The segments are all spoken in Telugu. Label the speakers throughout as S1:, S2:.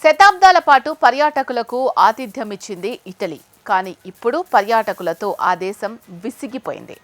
S1: శతాబ్దాల పాటు పర్యాటకులకు ఆతిథ్యమిచ్చింది ఇటలీ. కానీ ఇప్పుడు పర్యాటకులతో ఆ దేశం విసిగిపోయింది.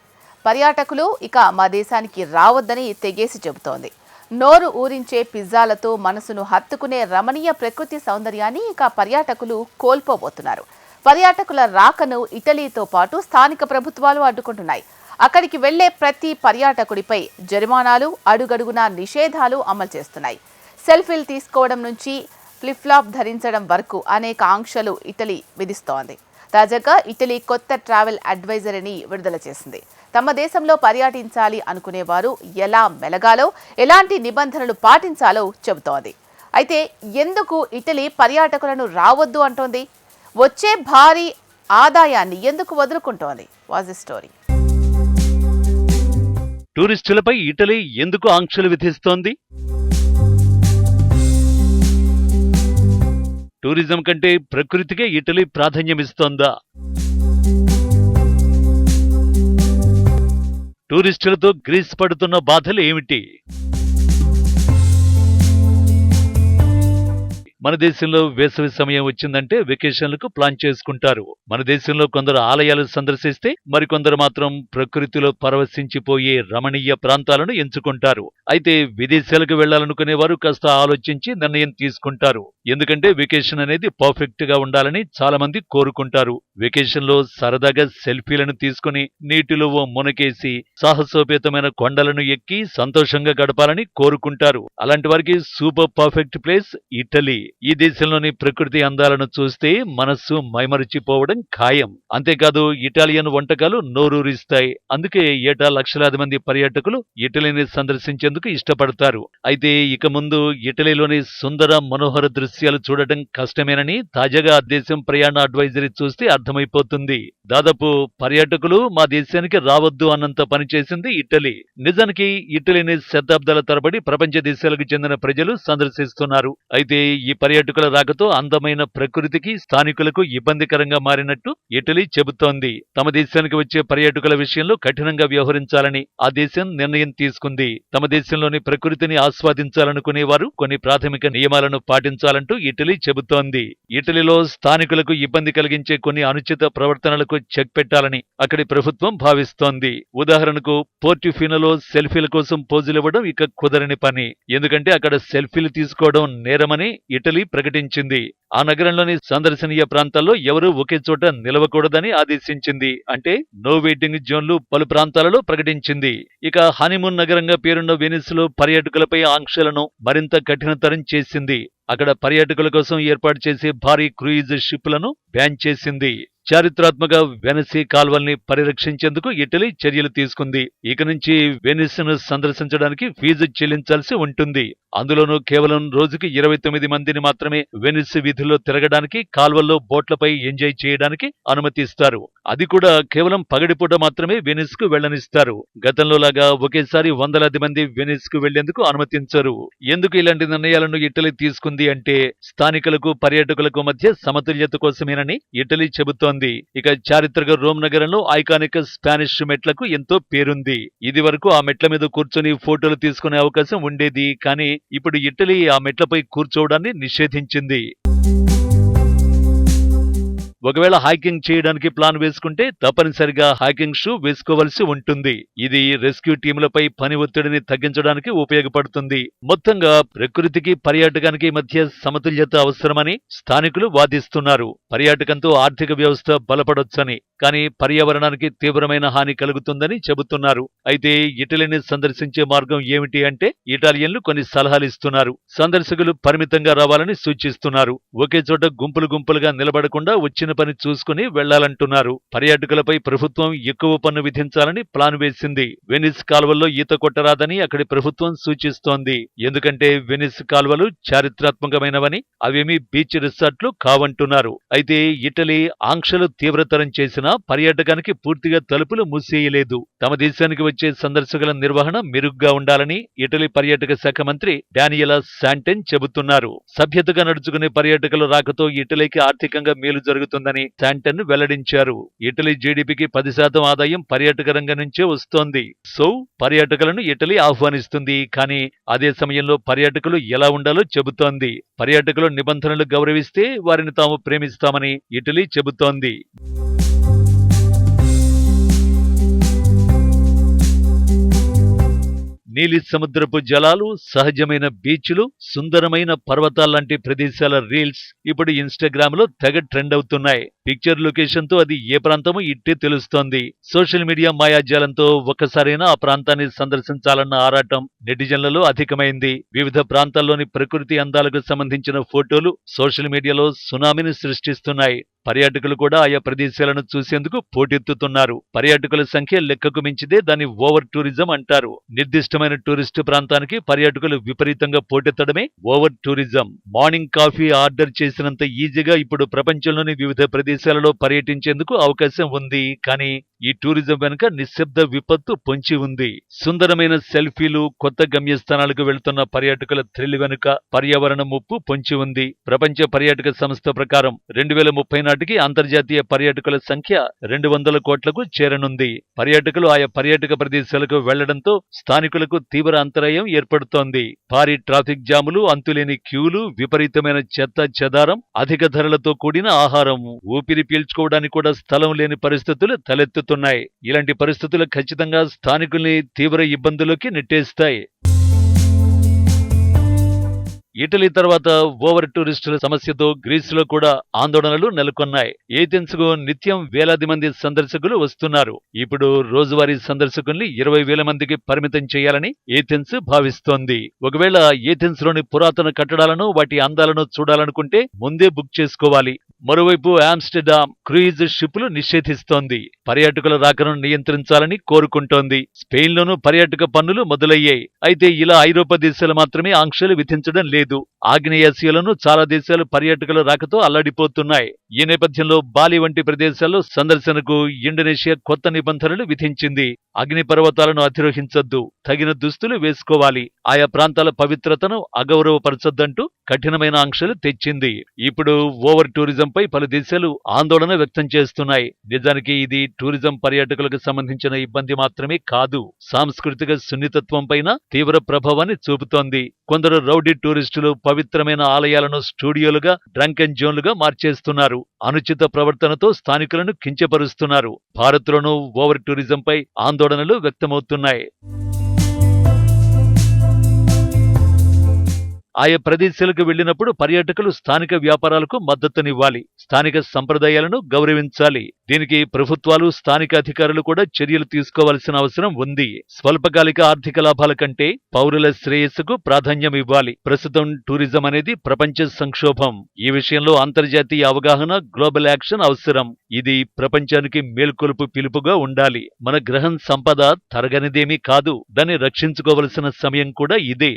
S1: పర్యాటకులు ఇక మా దేశానికి రావద్దని తెగేసి చెబుతోంది. నోరు ఊరించే పిజ్జాలతో మనసును హత్తుకునే రమణీయ ప్రకృతి సౌందర్యాన్ని ఇక పర్యాటకులు కోల్పోబోతున్నారు. పర్యాటకుల రాకను ఇటలీతో పాటు స్థానిక ప్రభుత్వాలు అడ్డుకుంటున్నాయి. అక్కడికి వెళ్లే ప్రతి పర్యాటకుడిపై జరిమానాలు, అడుగడుగునా నిషేధాలు అమలు చేస్తున్నాయి. సెల్ఫీలు తీసుకోవడం నుంచి ఫ్లిప్ ఫ్లాప్ ధరించడం వరకు అనేక ఆంక్షలు ఇటలీ విధిస్తోంది. తాజాగా ఇటలీ కొత్త ట్రావెల్ అడ్వైజరీని విడుదల చేసింది. తమ దేశంలో పర్యటించాలి అనుకునేవారు ఎలా మెలగాలో, ఎలాంటి నిబంధనలు పాటించాలో చెబుతోంది. అయితే ఎందుకు ఇటలీ పర్యాటకులను రావద్దు అంటోంది? వచ్చే భారీ ఆదాయాన్ని ఎందుకు వదులుకుంటోంది? Was the story.
S2: టూరిస్టులపై ఇటలీ ఎందుకు ఆంక్షలు విధిస్తోంది? టూరిజం కంటే ప్రకృతికే ఇటలీ ప్రాధాన్యమిస్తోందా? టూరిస్టులతో గ్రీస్ పడుతున్న బాధలు ఏమిటి? మన దేశంలో వేసవి సమయం వచ్చిందంటే వెకేషన్లకు ప్లాన్ చేసుకుంటారు. మన దేశంలో కొందరు ఆలయాలు సందర్శిస్తే మరికొందరు మాత్రం ప్రకృతిలో పరవశించిపోయే రమణీయ ప్రాంతాలను ఎంచుకుంటారు. అయితే విదేశాలకు వెళ్లాలనుకునే వారు కాస్త ఆలోచించి నిర్ణయం తీసుకుంటారు. ఎందుకంటే వెకేషన్ అనేది పర్ఫెక్ట్ గా ఉండాలని చాలా మంది కోరుకుంటారు. వెకేషన్ లో సరదాగా సెల్ఫీలను తీసుకుని నీటిలో ఓ మునకేసి సాహసోపేతమైన కొండలను ఎక్కి సంతోషంగా గడపాలని కోరుకుంటారు. అలాంటి వారికి సూపర్ పర్ఫెక్ట్ ప్లేస్ ఇటలీ. ఈ దేశంలోని ప్రకృతి అందాలను చూస్తే మనస్సు మైమరిచిపోవడం ఖాయం. అంతేకాదు ఇటాలియన్ వంటకాలు నోరూరిస్తాయి. అందుకే ఏటా లక్షలాది మంది పర్యాటకులు ఇటలీని సందర్శించేందుకు ఇష్టపడతారు. అయితే ఇక ముందు ఇటలీలోని సుందర మనోహర దృశ్యాలు చూడటం కష్టమేనని తాజాగా ఆ దేశం ప్రయాణ అడ్వైజరీ చూస్తే అర్థమైపోతుంది. దాదాపు పర్యాటకులు మా దేశానికి రావద్దు అన్నంత పనిచేసింది ఇటలీ. నిజానికి ఇటలీని శతాబ్దాల తరబడి ప్రపంచ దేశాలకు చెందిన ప్రజలు సందర్శిస్తున్నారు. అయితే ఈ పర్యాటకుల రాకతో అందమైన ప్రకృతికి స్థానికులకు ఇబ్బందికరంగా మారినట్టు ఇటలీ చెబుతోంది. తమ దేశానికి వచ్చే పర్యాటకుల విషయంలో కఠినంగా వ్యవహరించాలని ఆ దేశం నిర్ణయం తీసుకుంది. తమ దేశంలోని ప్రకృతిని ఆస్వాదించాలనుకునే వారు కొన్ని ప్రాథమిక నియమాలను పాటించాలంటూ ఇటలీ చెబుతోంది. ఇటలీలో స్థానికులకు ఇబ్బంది కలిగించే కొన్ని అనుచిత ప్రవర్తనలకు చెక్ పెట్టాలని అక్కడి ప్రభుత్వం భావిస్తోంది. ఉదాహరణకు పోర్టిఫినోలో సెల్ఫీల కోసం పోజులివ్వడం ఇక కుదరని పని. ఎందుకంటే అక్కడ సెల్ఫీలు తీసుకోవడం నేరమని ఇటలీ ప్రకటించింది. ఆ నగరంలోని సందర్శనీయ ప్రాంతాల్లో ఎవరూ ఒకే చోట నిలవకూడదని ఆదేశించింది. అంటే నో వెయిటింగ్ జోన్లు పలు ప్రాంతాలలో ప్రకటించింది. ఇక హనీమూన్ నగరంగా పేరున్న వెనిస్ లో పర్యాటకులపై ఆంక్షలను మరింత కఠినతరం చేసింది. అక్కడ పర్యాటకుల కోసం ఏర్పాటు చేసే భారీ క్రూయిజ్ షిప్లను బ్యాన్ చేసింది. చారిత్రాత్మక వెనసీ కాల్వల్ని పరిరక్షించేందుకు ఇటలీ చర్యలు తీసుకుంది. ఇక నుంచి వెనిస్ ను సందర్శించడానికి ఫీజు చెల్లించాల్సి ఉంటుంది. అందులోనూ కేవలం రోజుకి 29 మందిని మాత్రమే వెనిస్ వీధుల్లో తిరగడానికి, కాల్వల్లో బోట్లపై ఎంజాయ్ చేయడానికి అనుమతిస్తారు. అది కూడా కేవలం పగటిపూట మాత్రమే వెనిస్ కు వెళ్లనిస్తారు. గతంలో లాగా ఒకేసారి వందలాది మంది వెనిస్ కు వెళ్లేందుకు అనుమతించరు. ఎందుకు ఇలాంటి నిర్ణయాలను ఇటలీ తీసుకుంది అంటే స్థానికులకు పర్యాటకులకు మధ్య సమతుల్యత కోసమేనని ఇటలీ చెబుతోంది. ఇక చారిత్రక రోమ్ నగరంలో ఐకానిక్ స్పానిష్ మెట్లకు ఎంతో పేరుంది. ఇది వరకు ఆ మెట్ల మీద కూర్చొని ఫోటోలు తీసుకునే అవకాశం ఉండేది. కానీ ఇప్పుడు ఇటలీ ఆ మెట్లపై కూర్చోవడాన్ని నిషేధించింది. ఒకవేళ హైకింగ్ చేయడానికి ప్లాన్ వేసుకుంటే తప్పనిసరిగా హైకింగ్ షూ వేసుకోవలసి ఉంటుంది. ఇది రెస్క్యూ టీములపై పని ఒత్తిడిని తగ్గించడానికి ఉపయోగపడుతుంది. మొత్తంగా ప్రకృతికి పర్యాటకానికి మధ్య సమతుల్యత అవసరమని స్థానికులు వాదిస్తున్నారు. పర్యాటకంతో ఆర్థిక వ్యవస్థ బలపడొచ్చని, కానీ పర్యావరణానికి తీవ్రమైన హాని కలుగుతుందని చెబుతున్నారు. అయితే ఇటలీని సందర్శించే మార్గం ఏమిటి అంటే ఇటాలియన్లు కొన్ని సలహాలు ఇస్తున్నారు. సందర్శకులు పరిమితంగా రావాలని సూచిస్తున్నారు. ఒకే చోట గుంపులు గుంపులుగా నిలబడకుండా వచ్చిన పని చూసుకుని వెళ్లాలంటున్నారు. పర్యాటకులపై ప్రభుత్వం ఎక్కువ పన్ను విధించాలని ప్లాన్ వేసింది. వెనిస్ కాల్వల్లో ఈత కొట్టరాదని అక్కడి ప్రభుత్వం సూచిస్తోంది. ఎందుకంటే వెనిస్ కాల్వలు చారిత్రాత్మకమైనవని, అవేమీ బీచ్ రిసార్ట్లు కావంటున్నారు. అయితే ఇటలీ ఆంక్షలు తీవ్రతరం చేసినా పర్యాటకానికి పూర్తిగా తలుపులు మూసేయలేదు. తమ దేశానికి వచ్చే సందర్శకుల నిర్వహణ మెరుగ్గా ఉండాలని ఇటలీ పర్యాటక శాఖ మంత్రి డానియలా శాంటెన్ చెబుతున్నారు. సభ్యతగా నడుచుకునే పర్యాటకుల రాకతో ఇటలీకి ఆర్థికంగా మేలు జరుగుతుంది. ఉందని శాంటన్ వెల్లడించారు. ఇటలీ జీడీపీకి 10% ఆదాయం పర్యాటక రంగం నుంచే వస్తోంది. సో పర్యాటకులను ఇటలీ ఆహ్వానిస్తుంది. కానీ అదే సమయంలో పర్యాటకులు ఎలా ఉండాలో చెబుతోంది. పర్యాటకులు నిబంధనలు గౌరవిస్తే వారిని తాము ప్రేమిస్తామని ఇటలీ చెబుతోంది. నీలి సముద్రపు జలాలు, సహజమైన బీచ్లు, సుందరమైన పర్వతాల్లాంటి ప్రదేశాల రీల్స్ ఇప్పుడు ఇన్స్టాగ్రామ్ లో తెగ ట్రెండ్ అవుతున్నాయి. పిక్చర్ లొకేషన్ తో అది ఏ ప్రాంతమో ఇట్టే తెలుస్తోంది. సోషల్ మీడియా మాయాజాలంతో ఒక్కసారైనా ఆ ప్రాంతాన్ని సందర్శించాలన్న ఆరాటం నెటిజన్లలో అధికమైంది. వివిధ ప్రాంతాల్లోని ప్రకృతి అందాలకు సంబంధించిన ఫోటోలు సోషల్ మీడియాలో సునామీని సృష్టిస్తున్నాయి. పర్యాటకులు కూడా ఆయా ప్రదేశాలను చూసేందుకు పోటెత్తుతున్నారు. పర్యాటకుల సంఖ్య లెక్కకు మించితే దాన్ని ఓవర్ టూరిజం అంటారు. నిర్దిష్టమైన టూరిస్టు ప్రాంతానికి పర్యాటకులు విపరీతంగా పోటెత్తడమే over tourism. Morning coffee order చేసినంత ఈజీగా ఇప్పుడు ప్రపంచంలోని వివిధ ప్రదేశాలలో పర్యటించేందుకు అవకాశం ఉంది. కానీ ఈ టూరిజం వెనుక నిశ్శబ్ద విపత్తు పొంచి ఉంది. సుందరమైన సెల్ఫీలు, కొత్త గమ్యస్థానాలకు వెళుతున్న పర్యాటకుల థ్రిల్ వెనుక పర్యావరణ ముప్పు పొంచి ఉంది. ప్రపంచ పర్యాటక సంస్థ ప్రకారం 2030 నాటికి అంతర్జాతీయ పర్యాటకుల సంఖ్య 200 కోట్లకు చేరనుంది. పర్యాటకులు ఆయా పర్యాటక ప్రదేశాలకు వెళ్లడంతో స్థానికులకు తీవ్ర అంతరాయం ఏర్పడుతోంది. భారీ ట్రాఫిక్ జాములు, అంతులేని క్యూలు, విపరీతమైన చెత్త చెదారం, అధిక ధరలతో కూడిన ఆహారం, ఊపిరి పీల్చుకోవడానికి కూడా స్థలం లేని పరిస్థితులు తలెత్తుతున్నాయి. ఇలాంటి పరిస్థితులు ఖచ్చితంగా స్థానికుల్ని తీవ్ర ఇబ్బందుల్లోకి నెట్టేస్తాయి. ఇటలీ తర్వాత ఓవర్ టూరిస్టుల సమస్యతో గ్రీసులో కూడా ఆందోళనలు నెలకొన్నాయి. ఏథెన్స్ కు నిత్యం వేలాది మంది సందర్శకులు వస్తున్నారు. ఇప్పుడు రోజువారీ సందర్శకుల్ని 20,000 మందికి పరిమితం చేయాలని ఏథెన్స్ భావిస్తోంది. ఒకవేళ ఏథెన్స్ లోని పురాతన కట్టడాలను, వాటి అందాలను చూడాలనుకుంటే ముందే బుక్ చేసుకోవాలి. మరోవైపు ఆమ్స్టర్డామ్ క్రూయిజ్ షిప్లు నిషేధిస్తోంది. పర్యాటకుల రాకను నియంత్రించాలని కోరుకుంటోంది. స్పెయిన్లోనూ పర్యాటక పన్నులు మొదలయ్యాయి. అయితే ఇలా ఐరోపా దేశాలు మాత్రమే ఆంక్షలు విధించడం లేదు. ఆగ్నేయాసియాలోనూ చాలా దేశాలు పర్యాటకుల రాకతో అల్లాడిపోతున్నాయి. ఈ నేపథ్యంలో బాలి వంటి ప్రదేశాల్లో సందర్శనకు ఇండోనేషియా కొత్త నిబంధనలు విధించింది. అగ్ని పర్వతాలను అధిరోహించొద్దు, తగిన దుస్తులు వేసుకోవాలి, ఆయా ప్రాంతాల పవిత్రతను అగౌరవపరచొద్దంటూ కఠినమైన ఆంక్షలు తెచ్చింది. ఇప్పుడు ఓవర్ టూరిజంపై పలు దేశాలు ఆందోళన వ్యక్తం చేస్తున్నాయి. నిజానికి ఇది టూరిజం పర్యాటకులకు సంబంధించిన ఇబ్బంది మాత్రమే కాదు, సాంస్కృతిక సున్నితత్వం పైన తీవ్ర ప్రభావాన్ని చూపుతోంది. కొందరు రౌడీ టూరిస్టులు పవిత్రమైన ఆలయాలను స్టూడియోలుగా, డ్రంక్ అండ్ జోన్లుగా మార్చేస్తున్నారు. అనుచిత ప్రవర్తనతో స్థానికులను కించపరుస్తున్నారు. భారత్లోనూ ఓవర్ టూరిజంపై ఆందోళనలు వ్యక్తమవుతున్నాయి. ఆయా ప్రదేశాలకు వెళ్లినప్పుడు పర్యాటకులు స్థానిక వ్యాపారాలకు మద్దతునివ్వాలి, స్థానిక సంప్రదాయాలను గౌరవించాలి. దీనికి ప్రభుత్వాలు, స్థానిక అధికారులు కూడా చర్యలు తీసుకోవాల్సిన అవసరం ఉంది. స్వల్పకాలిక ఆర్థిక లాభాల కంటే పౌరుల శ్రేయస్సుకు ప్రాధాన్యం ఇవ్వాలి. ప్రస్తుతం టూరిజం అనేది ప్రపంచ సంక్షోభం. ఈ విషయంలో అంతర్జాతీయ అవగాహన, గ్లోబల్ యాక్షన్ అవసరం. ఇది ప్రపంచానికి మేల్కొలుపు పిలుపుగా ఉండాలి. మన గ్రహం సంపద తరగనిదేమీ కాదు, దాన్ని రక్షించుకోవలసిన సమయం కూడా ఇదే.